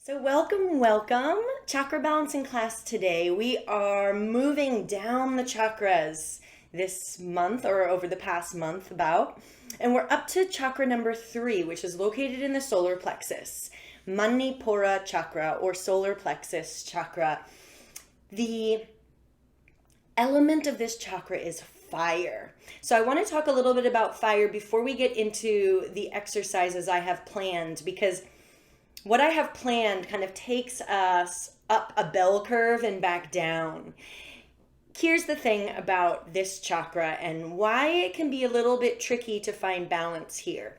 So welcome. Chakra balancing class today. We are moving down the chakras this month or over the past month about. And we're up to chakra number 3, which is located in the solar plexus. Manipura chakra or solar plexus chakra. The element of this chakra is fire. So I want to talk a little bit about fire before we get into the exercises I have planned, because what I have planned kind of takes us up a bell curve and back down. Here's the thing about this chakra and why it can be a little bit tricky to find balance here.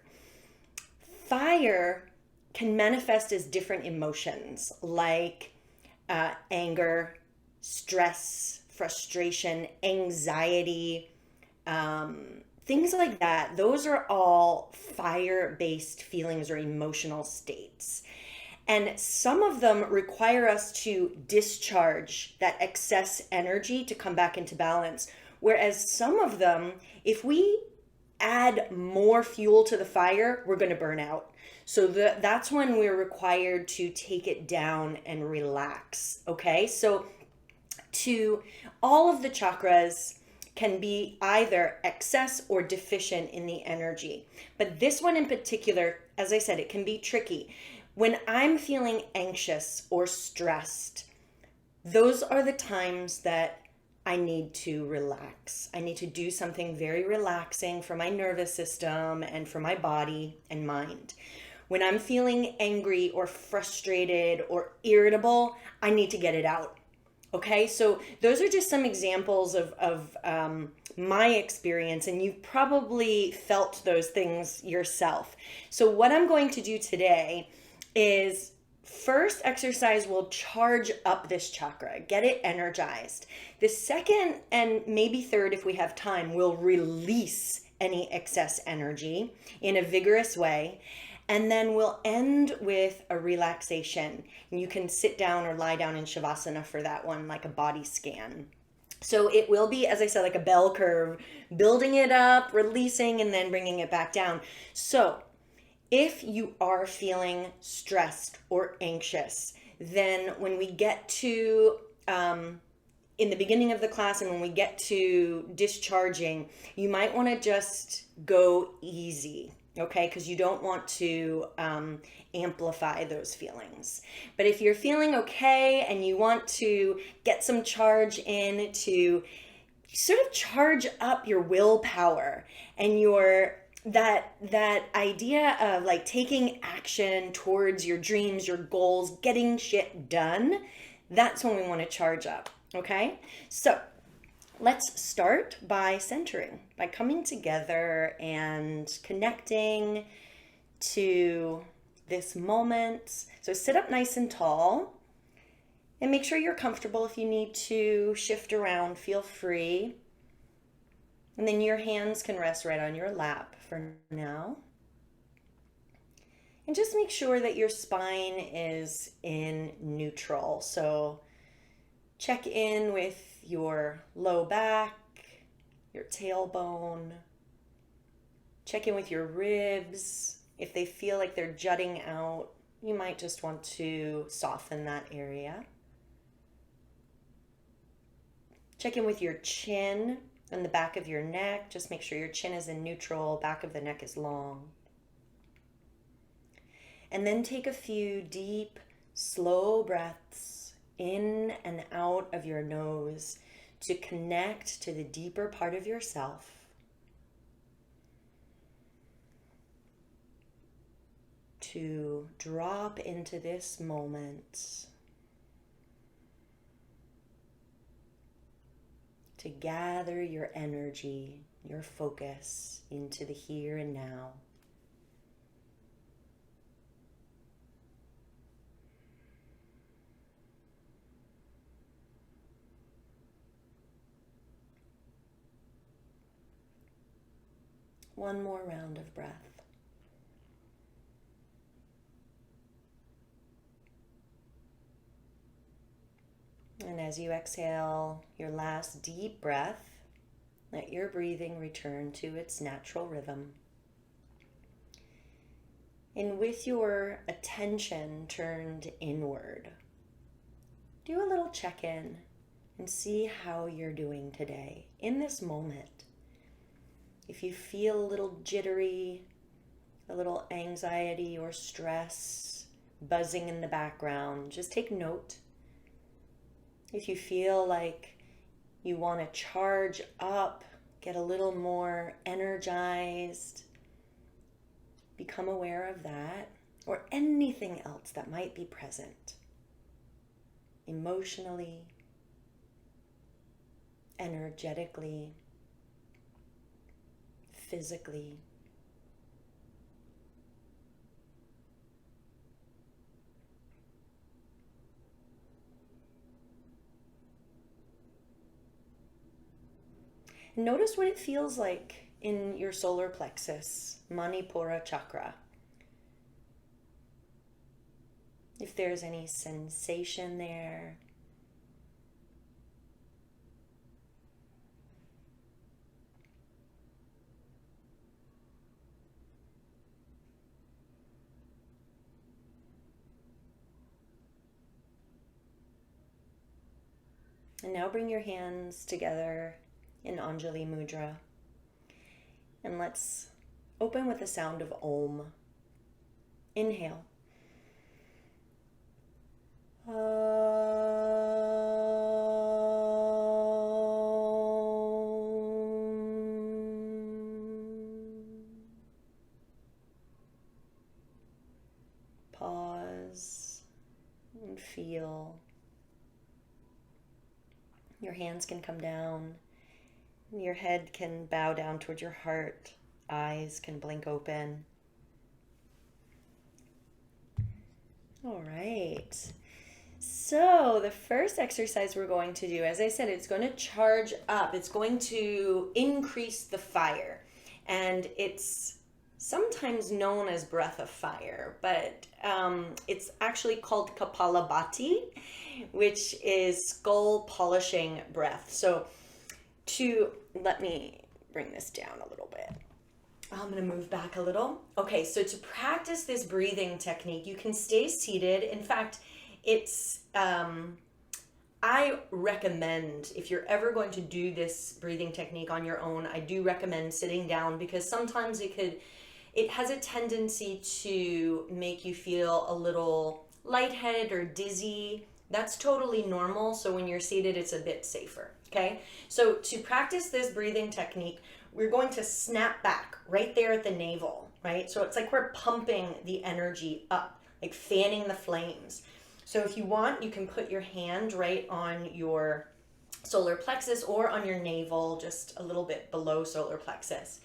Fire can manifest as different emotions like anger, stress, frustration, anxiety, things like that. Those are all fire-based feelings or emotional states. And some of them require us to discharge that excess energy to come back into balance. Whereas some of them, if we add more fuel to the fire, we're going to burn out. So that's when we're required to take it down and relax. Okay, so to all of the chakras can be either excess or deficient in the energy. But this one in particular, as I said, it can be tricky. When I'm feeling anxious or stressed, those are the times that I need to relax. I need to do something very relaxing for my nervous system and for my body and mind. When I'm feeling angry or frustrated or irritable, I need to get it out. Okay, so those are just some examples of my experience, and you've probably felt those things yourself. So what I'm going to do today is first exercise will charge up this chakra, get it energized. The second and maybe third, if we have time, will release any excess energy in a vigorous way. And then we'll end with a relaxation. And you can sit down or lie down in Shavasana for that one, like a body scan. So it will be, as I said, like a bell curve, building it up, releasing, and then bringing it back down. So if you are feeling stressed or anxious, then when we get to in the beginning of the class and when we get to discharging, you might want to just go easy, okay? Because you don't want to amplify those feelings. But if you're feeling okay and you want to get some charge in to sort of charge up your willpower and your that idea of like taking action towards your dreams, your goals, getting shit done, that's when we want to charge up, okay? So let's start by centering, by coming together and connecting to this moment. So sit up nice and tall and make sure you're comfortable. If you need to shift around, feel free. And then your hands can rest right on your lap for now. And just make sure that your spine is in neutral. So check in with your low back, your tailbone. Check in with your ribs. If they feel like they're jutting out, you might just want to soften that area. Check in with your chin and the back of your neck. Just make sure your chin is in neutral, back of the neck is long. And then take a few deep, slow breaths in and out of your nose to connect to the deeper part of yourself. To drop into this moment. To gather your energy, your focus into the here and now. One more round of breath. And as you exhale your last deep breath, let your breathing return to its natural rhythm. And with your attention turned inward, do a little check-in and see how you're doing today in this moment. If you feel a little jittery, a little anxiety or stress buzzing in the background, just take note. If you feel like you want to charge up, get a little more energized, become aware of that, or anything else that might be present emotionally, energetically, physically. Notice what it feels like in your solar plexus, Manipura chakra. If there's any sensation there. And now bring your hands together in Anjali Mudra. And let's open with the sound of Om. Inhale. Pause and feel. Your hands can come down. Your head can bow down towards your heart. Eyes can blink open. All right. So the first exercise we're going to do, as I said, it's going to charge up. It's going to increase the fire. And it's sometimes known as breath of fire, but it's actually called Kapalabhati, which is skull polishing breath. So let me bring this down a little bit. I'm going to move back a little. Okay, so to practice this breathing technique, you can stay seated. In fact, it's I recommend, if you're ever going to do this breathing technique on your own, I do recommend sitting down, because sometimes it has a tendency to make you feel a little lightheaded or dizzy. That's totally normal. So when you're seated, it's a bit safer. Okay. So to practice this breathing technique, we're going to snap back right there at the navel, right? So it's like we're pumping the energy up, like fanning the flames. So if you want, you can put your hand right on your solar plexus or on your navel, just a little bit below solar plexus.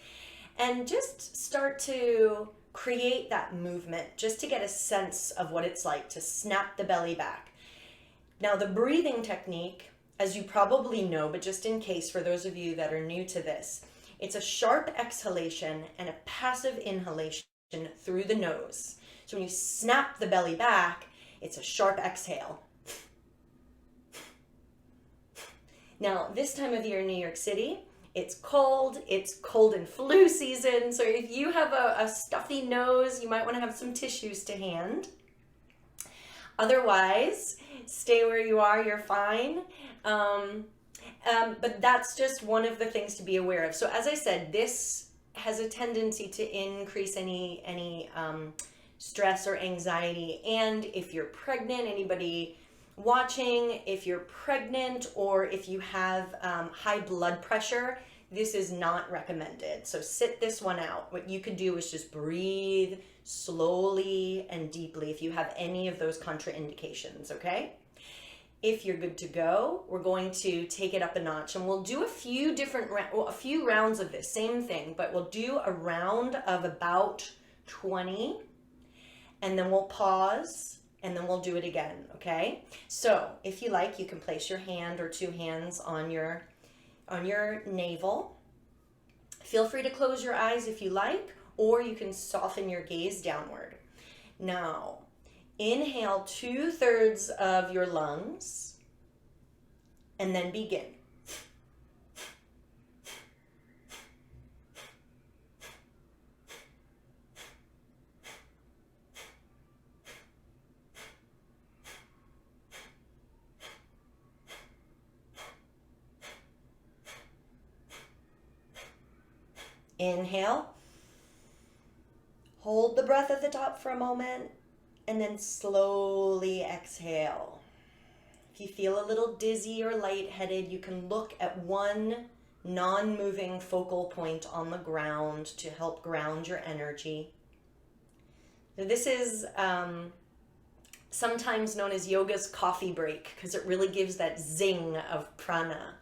And just start to create that movement, just to get a sense of what it's like to snap the belly back. Now, the breathing technique, as you probably know, but just in case for those of you that are new to this, it's a sharp exhalation and a passive inhalation through the nose. So when you snap the belly back, it's a sharp exhale. Now, this time of year in New York City, it's cold and flu season. So if you have a stuffy nose, you might want to have some tissues to hand. Otherwise, stay where you are, you're fine. But that's just one of the things to be aware of. So as I said, this has a tendency to increase any stress or anxiety. And if you're pregnant, anybody watching, if you're pregnant or if you have high blood pressure, this is not recommended. So sit this one out. What you could do is just breathe slowly and deeply if you have any of those contraindications, okay? If you're good to go, we're going to take it up a notch, and we'll do a few rounds of this same thing, but we'll do a round of about 20, and then we'll pause, and then we'll do it again, okay? So if you like, you can place your hand or two hands on your navel. Feel free to close your eyes if you like, or you can soften your gaze downward. Now, inhale 2/3 of your lungs, and then begin. Inhale. Hold the breath at the top for a moment, and then slowly exhale. If you feel a little dizzy or lightheaded, you can look at one non-moving focal point on the ground to help ground your energy. This is sometimes known as yoga's coffee break because it really gives that zing of prana.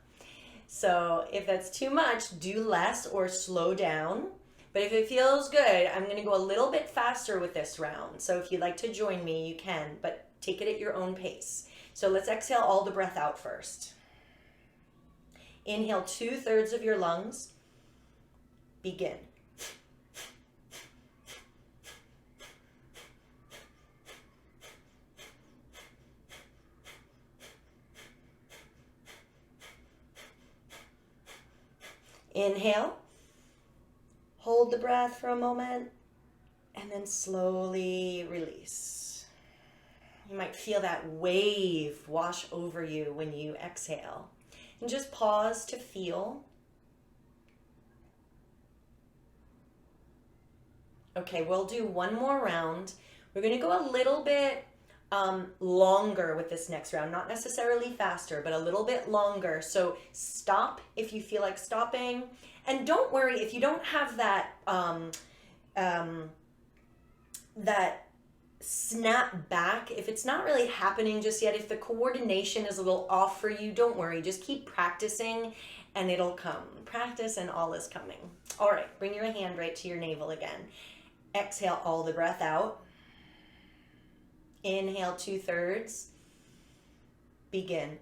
So if that's too much, do less or slow down. But if it feels good, I'm going to go a little bit faster with this round. So if you'd like to join me, you can, but take it at your own pace. So let's exhale all the breath out first. Inhale 2/3 of your lungs. Begin. Inhale. Hold the breath for a moment, and then slowly release. You might feel that wave wash over you when you exhale. And just pause to feel. Okay, we'll do one more round. We're going to go a little bit longer with this next round, not necessarily faster, but a little bit longer. So stop if you feel like stopping. And don't worry if you don't have that that snap back. If it's not really happening just yet, if the coordination is a little off for you, don't worry. Just keep practicing and it'll come. Practice and all is coming. All right, bring your hand right to your navel again. Exhale all the breath out. Inhale 2/3. Begin.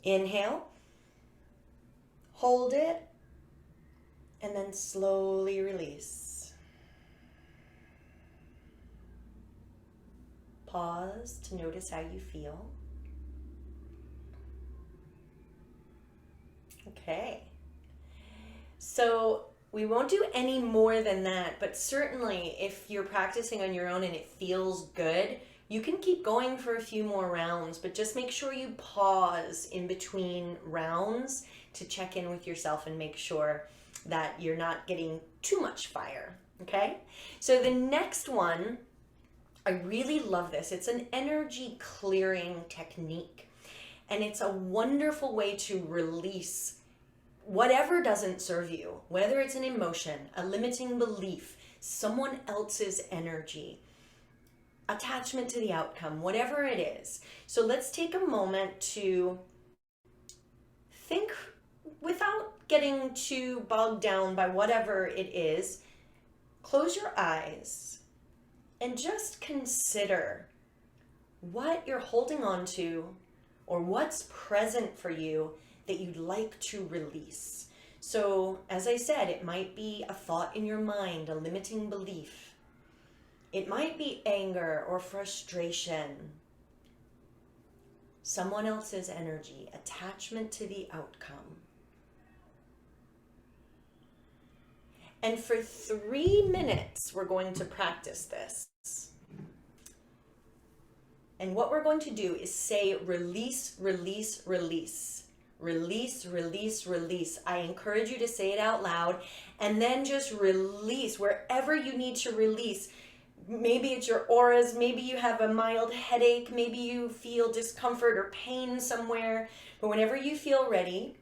Inhale, hold it, and then slowly release. Pause to notice how you feel. Okay. So we won't do any more than that, but certainly if you're practicing on your own and it feels good, you can keep going for a few more rounds, but just make sure you pause in between rounds to check in with yourself and make sure that you're not getting too much fire, okay? So the next one, I really love this. It's an energy clearing technique, and it's a wonderful way to release whatever doesn't serve you, whether it's an emotion, a limiting belief, someone else's energy, attachment to the outcome, whatever it is. So let's take a moment to think without getting too bogged down by whatever it is. Close your eyes and just consider what you're holding on to or what's present for you that you'd like to release. So as I said, it might be a thought in your mind, a limiting belief. It might be anger or frustration, someone else's energy, attachment to the outcome. And for 3 minutes, we're going to practice this. And what we're going to do is say release, release, release. Release, release, release. I encourage you to say it out loud and then just release wherever you need to release. Maybe it's your auras, maybe you have a mild headache, maybe you feel discomfort or pain somewhere, but whenever you feel ready,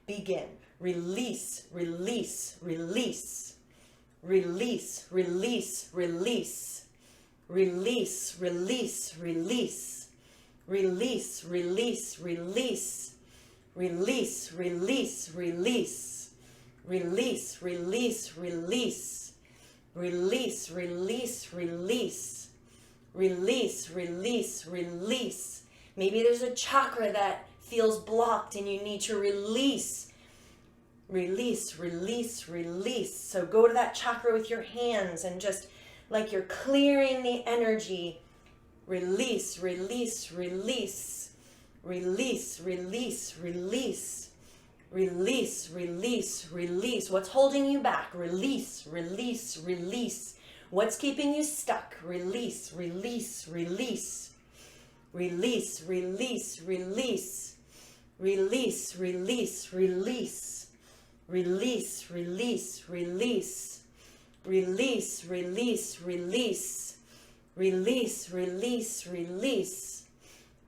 begin. Release, release, release. Release, release, release. Release, release, release. Release, release, release. Release, release, release. Release, release, release. Release, release, release. Release, release, release. Maybe there's a chakra that feels blocked and you need to release. Release, release, release. So go to that chakra with your hands and just like you're clearing the energy, Release, release, release. Release, release, release. Release, release, release. What's holding you back? Release, release, release. What's keeping you stuck? Release, release, release. Release, release, release. Release, release, release. Release, release, release. Release, release, release. Release, release, release.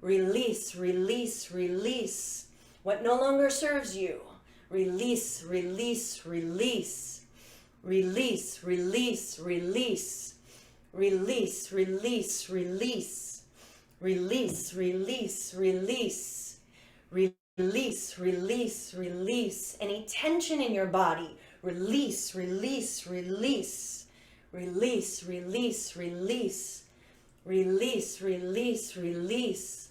Release, release, release. What no longer serves you. Release, release, release. Release, release, release. Release, release, release. Release, release, release. Release, release, release. Any tension in your body, release, release, release. Release, release, release. Release, release, release.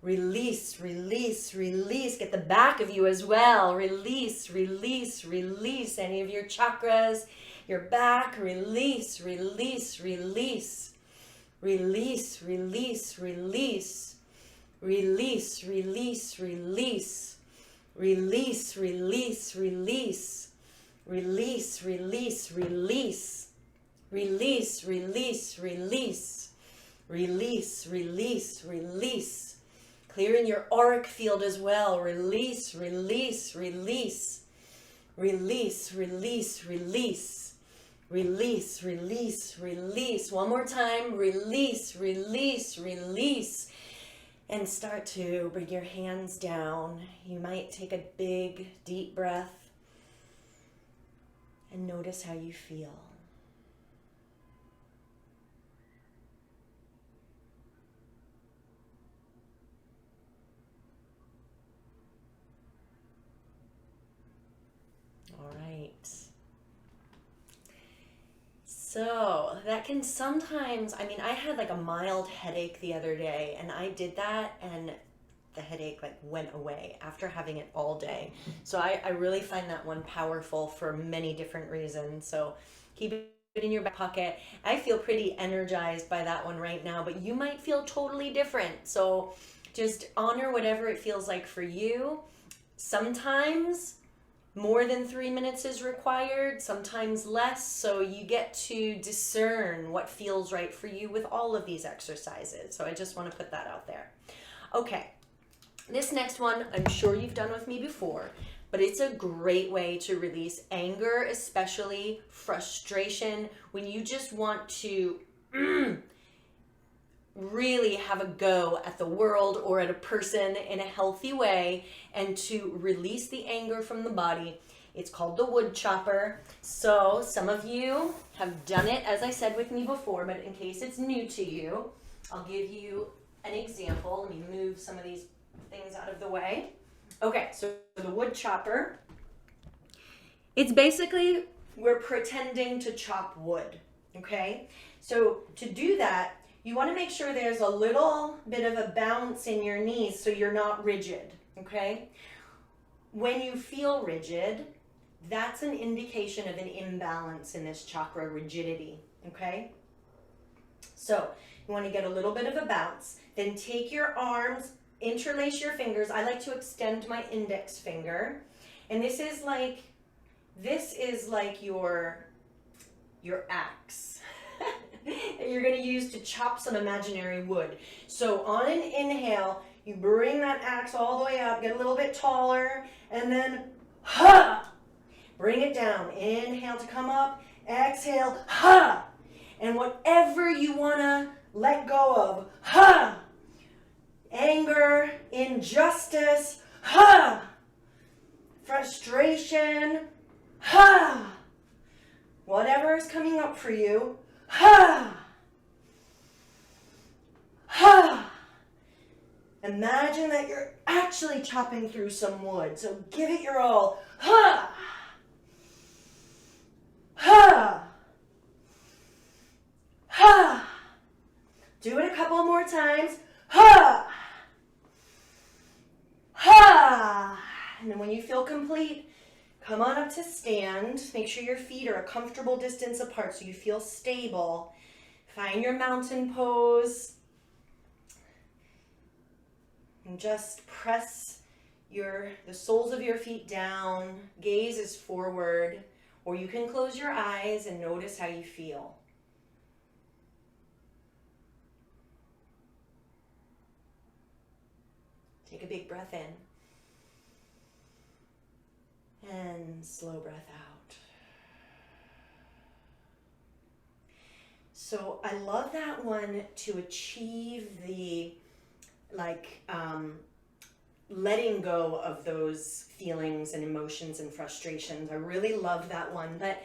Release, release, release. Get the back of you as well. Release, release, release. Any of your chakras, your back, release, release, release. Release, release, release. Release, release, release. Release, release, release. Release, release, release. Release, release, release. Release, release, release. Clearing your auric field as well. Release, release, release. Release, release, release. Release, release, release. One more time. Release, release, release. And start to bring your hands down. You might take a big, deep breath and notice how you feel. All right. So that can sometimes, I mean, I had like a mild headache the other day and I did that and the headache like went away after having it all day. So I really find that one powerful for many different reasons. So keep it in your back pocket. I feel pretty energized by that one right now, but you might feel totally different. So just honor whatever it feels like for you. Sometimes more than 3 minutes is required, sometimes less, so you get to discern what feels right for you with all of these exercises. So I just want to put that out there. Okay, this next one I'm sure you've done with me before, but it's a great way to release anger, especially frustration, when you just want to really have a go at the world or at a person in a healthy way and to release the anger from the body. It's called the wood chopper. So some of you have done it, as I said, with me before, but in case it's new to you, I'll give you an example. Let me move some of these things out of the way. Okay, so the wood chopper, it's basically we're pretending to chop wood, okay? So to do that, you want to make sure there's a little bit of a bounce in your knees so you're not rigid, okay? When you feel rigid, that's an indication of an imbalance in this chakra rigidity, okay? So you want to get a little bit of a bounce. Then take your arms, interlace your fingers. I like to extend my index finger. And this is like your axe. That you're going to use to chop some imaginary wood. So on an inhale, you bring that axe all the way up, get a little bit taller, and then ha! Bring it down. Inhale to come up, exhale, ha! And whatever you want to let go of, ha! Anger, injustice, ha! Frustration, ha! Whatever is coming up for you, ha! Ha! Imagine that you're actually chopping through some wood. So give it your all. Ha! Ha! Ha! Do it a couple more times. Ha! Ha! And then when you feel complete, come on up to stand. Make sure your feet are a comfortable distance apart so you feel stable. Find your mountain pose. And just press the soles of your feet down, gaze is forward, or you can close your eyes and notice how you feel. Take a big breath in and slow breath out. So I love that one to achieve the letting go of those feelings and emotions and frustrations. I really love that one. But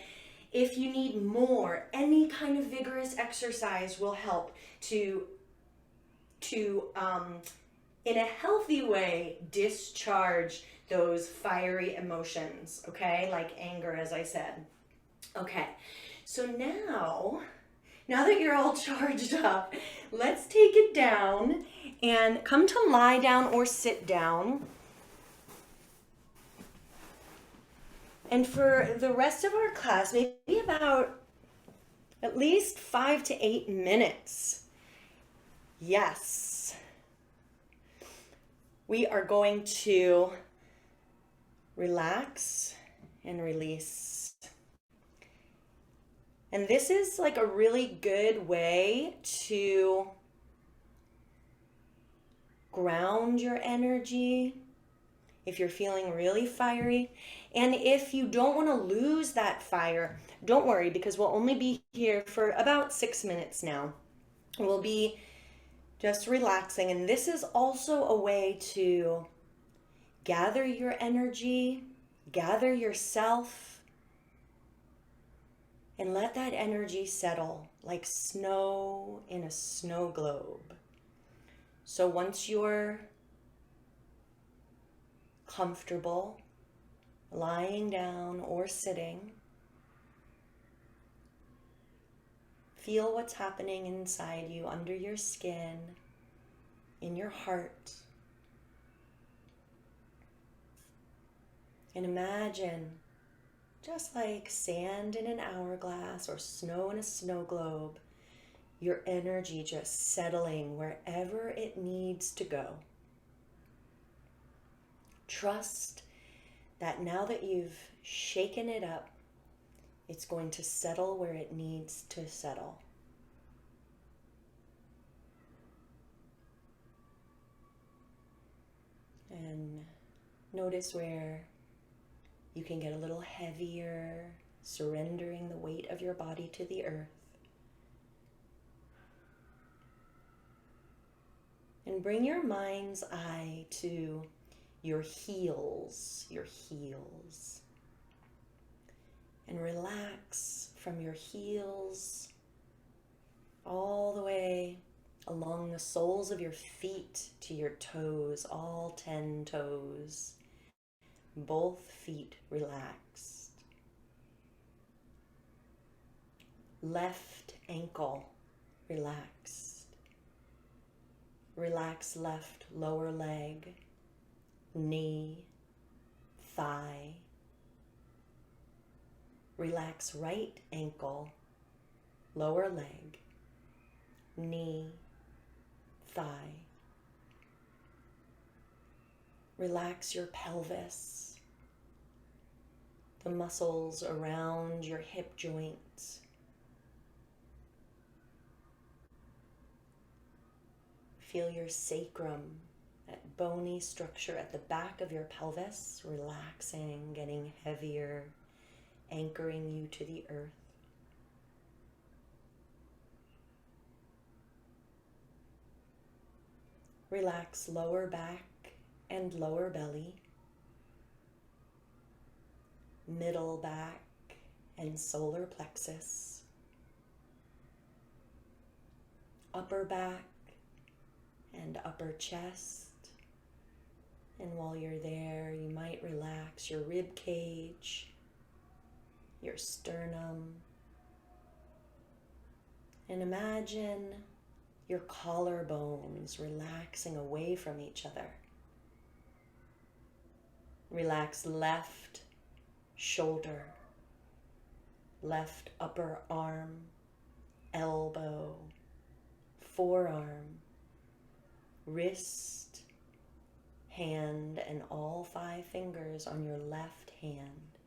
if you need more, any kind of vigorous exercise will help to in a healthy way discharge those fiery emotions, okay? Like anger, as I said. Okay, so now that you're all charged up, let's take it down and come to lie down or sit down. And for the rest of our class, maybe about at least 5 to 8 minutes. Yes. We are going to relax and release. And this is like a really good way to ground your energy if you're feeling really fiery. And if you don't want to lose that fire, don't worry, because we'll only be here for about 6 minutes now. We'll be just relaxing. And this is also a way to gather your energy, gather yourself, and let that energy settle like snow in a snow globe. So once you're comfortable lying down or sitting, feel what's happening inside you, under your skin, in your heart. And imagine, just like sand in an hourglass or snow in a snow globe, your energy just settling wherever it needs to go. Trust that now that you've shaken it up, it's going to settle where it needs to settle. And notice where you can get a little heavier, surrendering the weight of your body to the earth. And bring your mind's eye to your heels, and relax from your heels all the way along the soles of your feet to your toes, all 10 toes, both feet relaxed. Left ankle relaxed. Relax left lower leg, knee, thigh. Relax right ankle, lower leg, knee, thigh. Relax your pelvis, the muscles around your hip joints. Feel your sacrum, that bony structure at the back of your pelvis, relaxing, getting heavier, anchoring you to the earth. Relax lower back and lower belly, middle back and solar plexus, upper back and upper chest. And while you're there, you might relax your rib cage, your sternum, and imagine your collarbones relaxing away from each other. Relax left shoulder, left upper arm, elbow, forearm, wrist, hand and all 5 fingers on your left hand.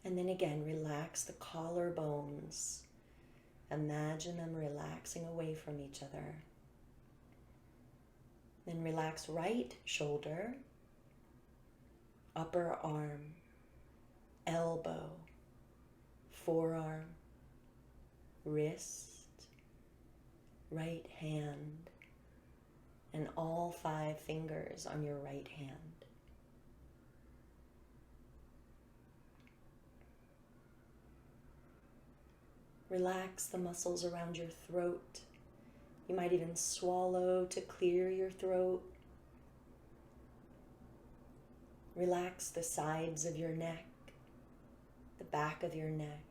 And then again, relax the collarbones. Imagine them relaxing away from each other. Then relax right shoulder, upper arm, elbow, forearm, wrist, right hand, and all 5 fingers on your right hand. Relax the muscles around your throat. You might even swallow to clear your throat. Relax the sides of your neck, the back of your neck,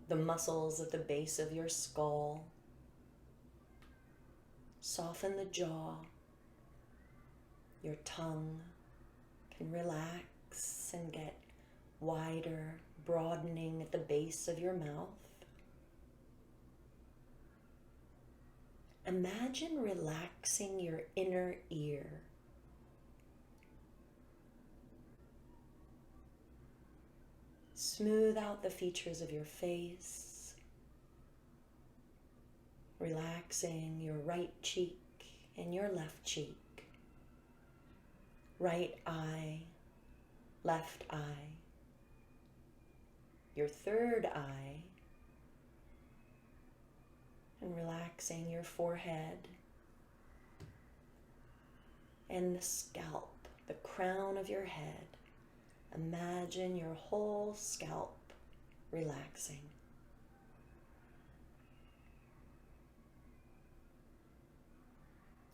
the muscles at the base of your skull. Soften the jaw. Your tongue can relax and get wider, broadening at the base of your mouth. Imagine relaxing your inner ear. Smooth out the features of your face, relaxing your right cheek and your left cheek, right eye, left eye, your third eye, and relaxing your forehead and the scalp, the crown of your head. Imagine your whole scalp relaxing.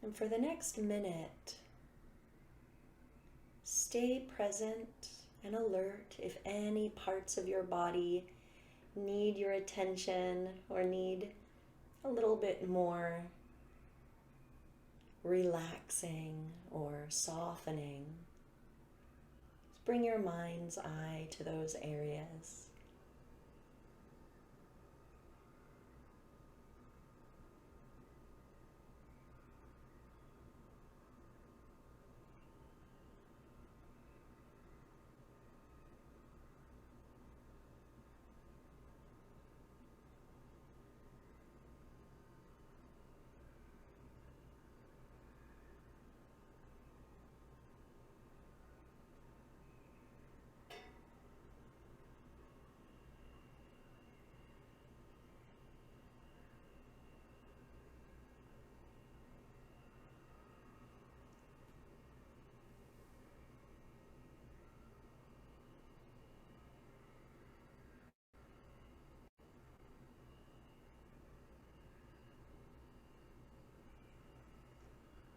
And for the next minute, stay present and alert if any parts of your body need your attention or need a little bit more relaxing or softening. Just bring your mind's eye to those areas.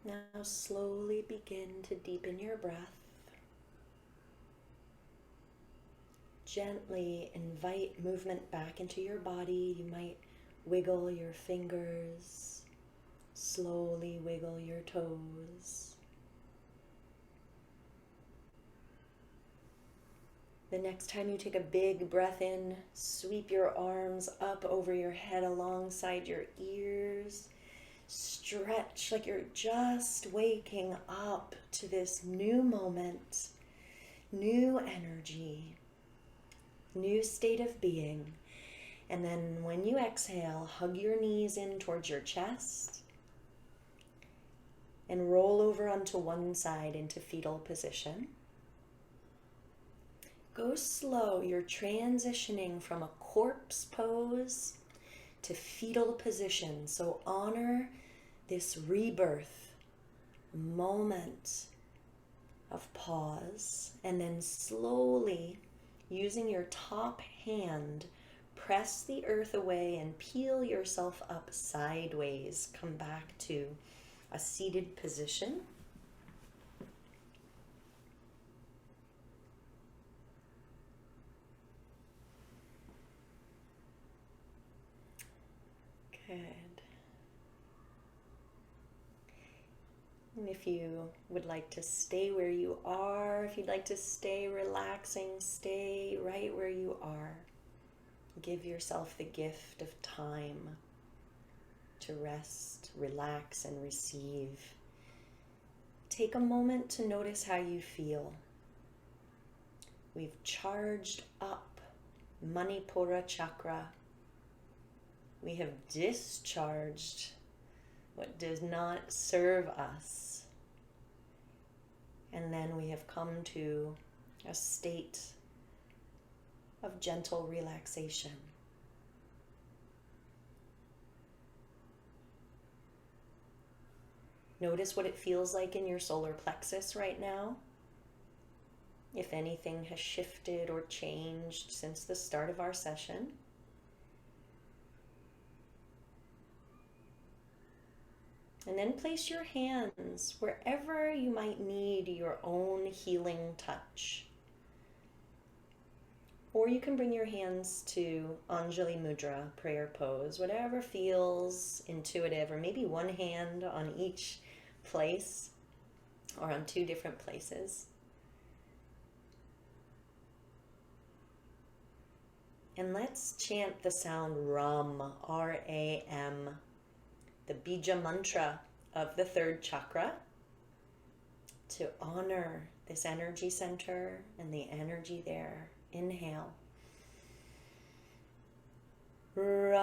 Now slowly begin to deepen your breath. Gently invite movement back into your body. You might wiggle your fingers, slowly wiggle your toes. The next time you take a big breath in, sweep your arms up over your head alongside your ears. Stretch like you're just waking up to this new moment, new energy, new state of being. And then when you exhale, hug your knees in towards your chest and roll over onto one side into fetal position. Go slow. You're transitioning from a corpse pose to fetal position. So honor this rebirth moment of pause, and then slowly, using your top hand, press the earth away and peel yourself up sideways. Come back to a seated position. Good. And if you would like to stay where you are, if you'd like to stay relaxing, stay right where you are. Give yourself the gift of time. to rest, relax, and receive. Take a moment to notice how you feel. We've charged up Manipura chakra. We have discharged what does not serve us. And then we have come to a state of gentle relaxation. Notice what it feels like in your solar plexus right now. If anything has shifted or changed since the start of our session. And then place your hands wherever you might need your own healing touch. Or you can bring your hands to Anjali Mudra, prayer pose, whatever feels intuitive, or maybe one hand on each place or on two different places. And let's chant the sound Ram, R-A-M, the bija mantra of the third chakra, to honor this energy center and the energy there. Inhale. Ram.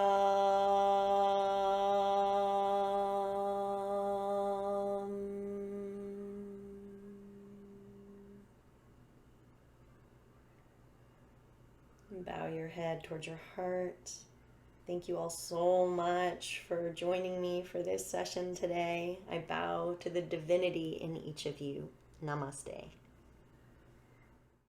Bow your head towards your heart. Thank you all so much for joining me for this session today. I bow to the divinity in each of you. Namaste.